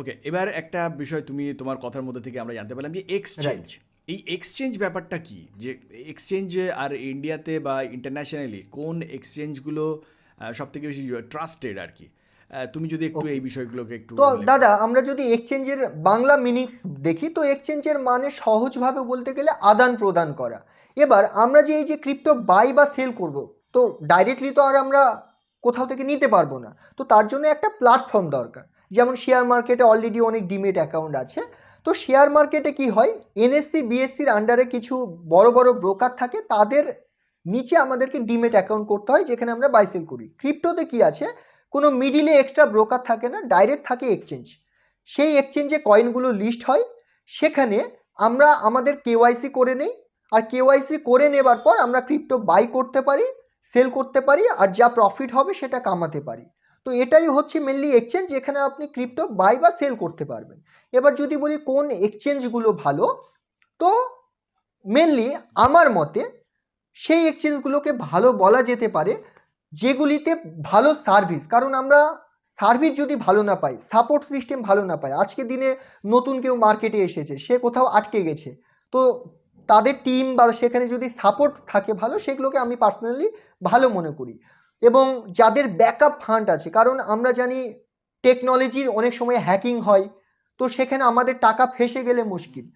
ওকে, এবার একটা বিষয় তুমি তোমার কথার মধ্যে থেকে আমরা জানতে পারলাম যে এক্সচেঞ্জ, রাইট। এই এক্সচেঞ্জ ব্যাপারটা কি, যে এক্সচেঞ্জ আর ইন্ডিয়াতে বা ইন্টারন্যাশনালি কোন এক্সচেঞ্জগুলো সব থেকে বেশি ট্রাস্টেড আর কি? তুমি যদি একটু ওকে, এই বিষয়গুলোকে একটু তো উল্লেখ দাদা করো। আমরা যদি এক্সচেঞ্জের বাংলা মিনিংস দেখি, তো এক্সচেঞ্জের মানে সহজভাবে বলতে গেলে আদান প্রদান করা। এবার আমরা যে এই যে ক্রিপ্টো বাই বা সেল করব, তো ডাইরেক্টলি তো আর আমরা কোথাও থেকে নিতে পারবো না। তো তার জন্য একটা প্ল্যাটফর্ম দরকার। যেমন শেয়ার মার্কেটে অলরেডি অনেক ডিমেট অ্যাকাউন্ট আছে। তো শেয়ার মার্কেটে কি হয়, এনএসসি বিএসসির আন্ডারে কিছু বড় বড় ব্রোকার থাকে, তাদের নিচে আমাদেরকে ডিমেট অ্যাকাউন্ট করতে হয়, যেখানে আমরা বাই সেল করি। ক্রিপ্টোতে কি আছে, কোনো মিডিলে এক্সট্রা ব্রোকার থাকে না, ডাইরেক্ট থাকে এক্সচেঞ্জ। সেই এক্সচেঞ্জে কয়েনগুলো লিস্ট হয়, সেখানে আমরা আমাদের কেওয়াইসি করে নেই। আর কেওয়াইসি করে নেবার পর আমরা ক্রিপ্টো বাই করতে পারি, সেল করতে পারি, আর যা প্রফিট হবে সেটা কামাতে পারি। তো এটাই হচ্ছে মেনলি এক্সচেঞ্জ, যেখানে আপনি ক্রিপ্টো বাই বা সেল করতে পারবেন। এবার যদি বলি কোন এক্সচেঞ্জগুলো ভালো, তো মেনলি আমার মতে সেই এক্সচেঞ্জগুলোকে ভালো বলা যেতে পারে যেগুলিতে ভালো সার্ভিস। কারণ আমরা সার্ভিস যদি ভালো না পাই, সাপোর্ট সিস্টেম ভালো না পাই, আজকের দিনে নতুন কেউ মার্কেটে এসেছে, সে কোথাও আটকে গেছে, তো তাদের টিম বা সেখানে যদি সাপোর্ট থাকে ভালো, সেগুলোকে আমি পার্সোনালি ভালো মনে করি। এবং যাদের ব্যাকআপ ফান্ড আছে, কারণ আমরা জানি টেকনোলজির অনেক সময় হ্যাকিং হয়, তো সেখানে আমাদের টাকা ফেসে গেলে মুশকিল।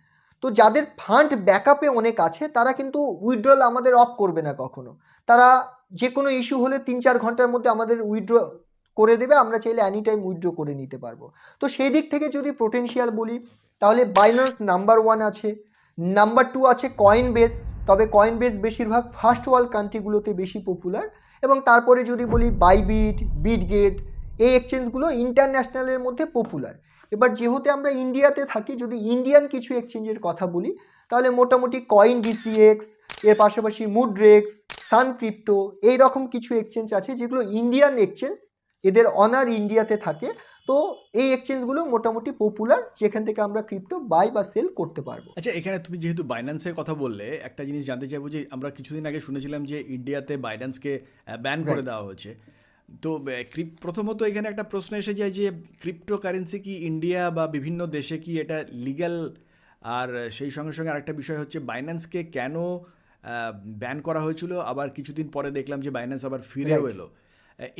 তো যাদের ফান্ড ব্যাকআপে অনেক আছে, তারা কিন্তু উইথড্রল আমাদের অফ করবে না কখনো। তারা যে কোনো ইস্যু হলে 3-4 ঘন্টার মধ্যে আমাদের উইথড্র করে দেবে, আমরা চাইলে এনি টাইম উইথড্র করে নিতে পারবো। তো সেই দিক থেকে যদি পোটেনশিয়াল বলি, তাহলে বাইন্যান্স নাম্বার 1 আছে, নাম্বার 2 আছে কয়েন বেস। তবে কয়েন বেস বেশিরভাগ ফার্স্ট ওয়ার্ল্ড কান্ট্রিগুলোতে বেশি পপুলার। এবং তারপরে যদি বলি বাইবিট, বিটগেট, এই এক্সচেঞ্জগুলো ইন্টারন্যাশনালের মধ্যে পপুলার। এবার যেহেতু আমরা ইন্ডিয়াতে থাকি, যদি ইন্ডিয়ান কিছু এক্সচেঞ্জের কথা বলি, তাহলে মোটামুটি কয়েন ডিসিএক্স, এর পাশাপাশি মুড্রেক্স, সান ক্রিপ্টো, এইরকম কিছু এক্সচেঞ্জ আছে যেগুলো ইন্ডিয়ান এক্সচেঞ্জ, এদের অনার ইন্ডিয়াতে থাকে। তো এই এক্সচেঞ্জগুলো মোটামুটি পপুলার, যেখান থেকে আমরা ক্রিপ্টো বাই বা সেল করতে পারবো। আচ্ছা, এখানে তুমি যেহেতু বাইন্যান্সের কথা বললে, একটা জিনিস জানতে চাইবো যে আমরা কিছুদিন আগে শুনেছিলাম যে ইন্ডিয়াতে বাইন্যান্সকে ব্যান করে রাইট। দেওয়া হয়েছে। তো প্রথমত এখানে একটা প্রশ্ন এসে যায় যে ক্রিপ্টো কারেন্সি কি ইন্ডিয়া বা বিভিন্ন দেশে কি এটা লিগ্যাল? আর সেই সঙ্গে সঙ্গে আরেকটা বিষয় হচ্ছে বাইন্যান্সকে কেন ব্যান করা হয়েছিল, আবার কিছুদিন পরে দেখলাম যে বাইন্যান্স আবার ফিরেও রাইট। এলো।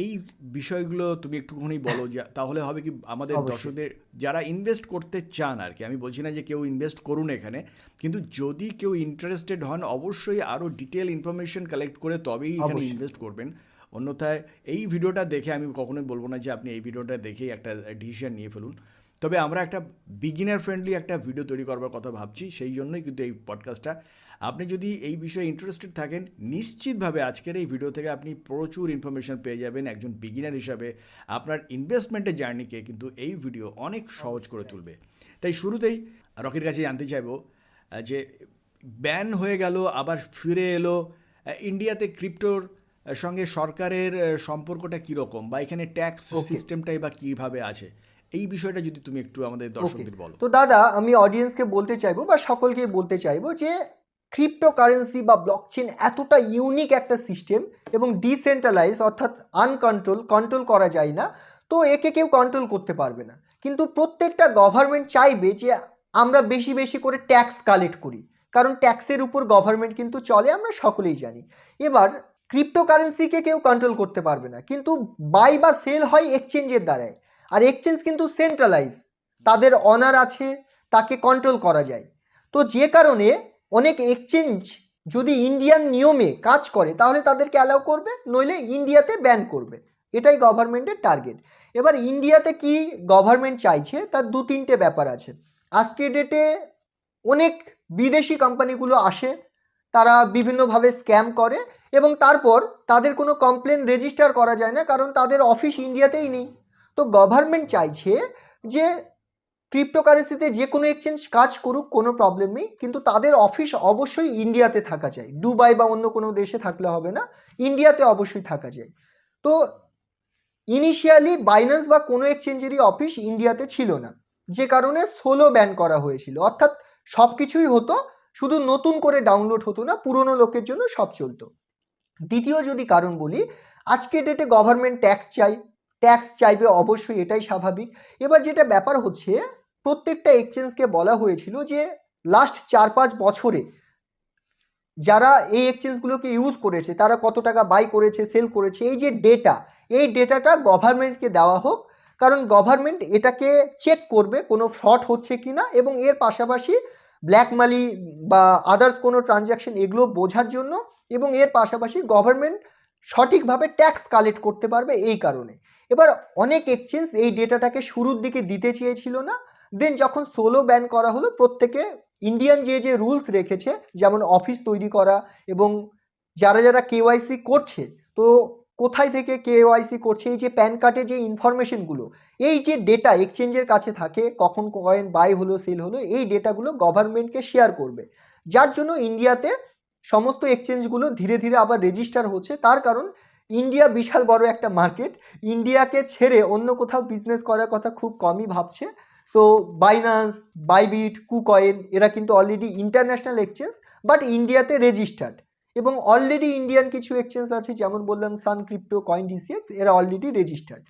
এই বিষয়গুলো তুমি একটুখানি বলো, যে তাহলে হবে কি আমাদের অবশ্যই। দর্শকদের যারা ইনভেস্ট করতে চান আর কি, আমি বলছি না যে কেউ ইনভেস্ট করুন এখানে, কিন্তু যদি কেউ ইন্টারেস্টেড হন অবশ্যই আরও ডিটেল ইনফরমেশন কালেক্ট করে তবেই এখানে অবশ্যই। ইনভেস্ট করবেন। অন্যথায় এই ভিডিওটা দেখে আমি কখনোই বলবো না যে আপনি এই ভিডিওটা দেখেই একটা ডিসিশন নিয়ে ফেলুন। তবে আমরা একটা বিগিনার ফ্রেন্ডলি একটা ভিডিও তৈরি করবার কথা ভাবছি, সেই জন্যই কিন্তু এই পডকাস্টটা। আপনি যদি এই বিষয়ে ইন্টারেস্টেড থাকেন, নিশ্চিতভাবে আজকের এই ভিডিও থেকে আপনি প্রচুর ইনফরমেশন পেয়ে যাবেন। একজন বিগিনার হিসাবে আপনার ইনভেস্টমেন্টের জার্নিকে কিন্তু এই ভিডিও অনেক সহজ করে তুলবে। তাই শুরুতেই রকির কাছে জানতে চাইবো যে ব্যান হয়ে গেল আবার ফিরে এলো, ইন্ডিয়াতে ক্রিপ্টোর সঙ্গে সরকারের সম্পর্কটা কীরকম, বা এখানে ট্যাক্স ওকে। সিস্টেমটাই বা কীভাবে আছে, এই বিষয়টা যদি তুমি একটু আমাদের ওকে, দর্শকদের বলো। তো দাদা আমি অডিয়েন্সকে বলতে চাইবো বা সকলকেই বলতে চাইবো যে ক্রিপ্টোকারেন্সি বা ব্লকচেন এতটা ইউনিক একটা সিস্টেম এবং ডিসেন্ট্রালাইজ, অর্থাৎ কন্ট্রোল করা যায় না। তো একে কেউ কন্ট্রোল করতে পারবে না। কিন্তু প্রত্যেকটা গভর্নমেন্ট চাইবে যে আমরা বেশি বেশি করে ট্যাক্স কালেক্ট করি, কারণ ট্যাক্সের উপর গভর্নমেন্ট কিন্তু চলে, আমরা সকলেই জানি। এবার ক্রিপ্টোকারেন্সিকে কেউ কন্ট্রোল করতে পারবে না, কিন্তু বাই বা সেল হয় এক্সচেঞ্জের দ্বারাই। আর এক্সচেঞ্জ কিন্তু সেন্ট্রালাইজ, তাদের অনার আছে, তাকে কন্ট্রোল করা যায়। তো যে কারণে অনেক এক্সচেঞ্জ যদি ইন্ডিয়ান নিয়মে কাজ করে, তাহলে তাদেরকে অ্যালাউ করবে, নইলে ইন্ডিয়াতে ব্যান করবে। এটাই গভর্নমেন্টের টার্গেট। এবার ইন্ডিয়াতে কি গভর্নমেন্ট চাইছে, তার 2-3টে ব্যাপার আছে। আজকের ডেটে অনেক বিদেশি কোম্পানিগুলো আসে, তারা বিভিন্নভাবে স্ক্যাম করে, এবং তারপর তাদের কোনো কমপ্লেন রেজিস্টার করা যায় না, কারণ তাদের অফিস ইন্ডিয়াতেই নেই। তো গভর্নমেন্ট চাইছে যে ক্রিপ্টোকারেন্সিতে যে কোনো এক্সচেঞ্জ কাজ করুক, কোনো প্রবলেম নেই, কিন্তু তাদের অফিস অবশ্যই ইন্ডিয়াতে থাকা চাই। দুবাই বা অন্য কোনো দেশে থাকলে হবে না, ইন্ডিয়াতে অবশ্যই থাকা চাই। তো ইনিশিয়ালি বাইন্যান্স বা কোনো এক্সচেঞ্জেরই অফিস ইন্ডিয়াতে ছিল না, যে কারণে সোলো ব্যান করা হয়েছিল। অর্থাৎ সব কিছুই হতো, শুধু নতুন করে ডাউনলোড হতো না, পুরনো লোকের জন্য সব চলতো। দ্বিতীয় যদি কারণ বলি, আজকে ডেটে গভর্নমেন্ট ট্যাক্স চাই। ট্যাক্স চাইবে, অবশ্যই এটাই স্বাভাবিক। এবার যেটা ব্যাপার হচ্ছে, প্রত্যেকটা এক্সচেঞ্জকে বলা হয়েছিল যে লাস্ট 4-5 বছরে যারা এই এক্সচেঞ্জগুলোকে ইউজ করেছে তারা কত টাকা বাই করেছে, সেল করেছে, এই যে ডেটা, এই ডেটাটা গভর্নমেন্টকে দেওয়া হোক, কারণ গভর্নমেন্ট এটাকে চেক করবে কোনো ফ্রড হচ্ছে কি না, এবং এর পাশাপাশি ব্ল্যাক মানি বা আদার্স কোনো ট্রানজ্যাকশন এগুলো বোঝার জন্য, এবং এর পাশাপাশি গভর্নমেন্ট সঠিকভাবে ট্যাক্স কালেক্ট করতে পারবে এই কারণে। এবার অনেক এক্সচেঞ্জ এই ডেটাটাকে শুরুর দিকে দিতে চেয়েছিল না, দেন যখন সোলো ব্যান করা হলো, প্রত্যেকে ইন্ডিয়ান যে রুলস রেখেছে, যেমন অফিস তৈরি করা এবং যারা যারা কেওয়াইসি করছে, তো কোথায় থেকে কেওয়াইসি করছে, এই যে প্যান কার্ডের যে ইনফরমেশনগুলো, এই যে ডেটা এক্সচেঞ্জের কাছে থাকে, কখন কয়েন বাই হলো সেল হলো, এই ডেটাগুলো গভর্নমেন্টকে শেয়ার করবে, যার জন্য ইন্ডিয়াতে সমস্ত এক্সচেঞ্জগুলো ধীরে ধীরে আবার রেজিস্টার হচ্ছে। তার কারণ ইন্ডিয়া বিশাল বড় একটা মার্কেট, ইন্ডিয়াকে ছেড়ে অন্য কোথাও বিজনেস করার কথা খুব কমই ভাবছে। সো বাইন্যান্স, বাইবিট, কুকয়েন এরা কিন্তু অলরেডি ইন্টারন্যাশনাল এক্সচেঞ্জ, বাট ইন্ডিয়াতে রেজিস্টার্ড, এবং অলরেডি ইন্ডিয়ান কিছু এক্সচেঞ্জ আছে, যেমন বললাম সান ক্রিপ্টো, কয়েন ডিসিএক্স, এরা অলরেডি রেজিস্টার্ড।